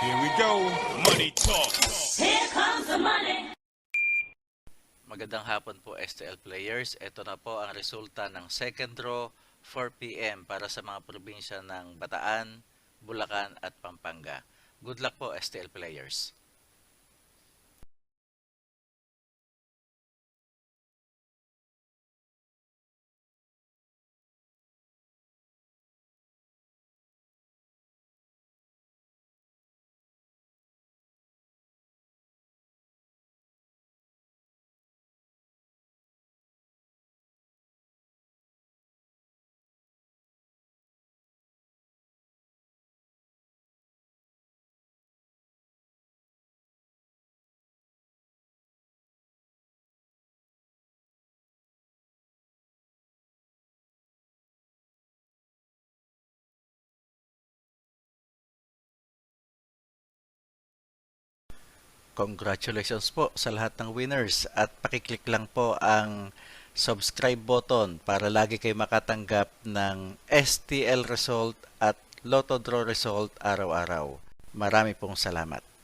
Here we go. Money talk. Here comes the money. Magandang hapon po STL players. Ito na po ang resulta ng second draw 4 PM para sa mga probinsya ng Bataan, Bulacan at Pampanga. Good luck po STL players. Congratulations po sa lahat ng winners at pakiclick lang po ang subscribe button para lagi kayo makatanggap ng STL result at Lotto Draw result araw-araw. Marami pong salamat.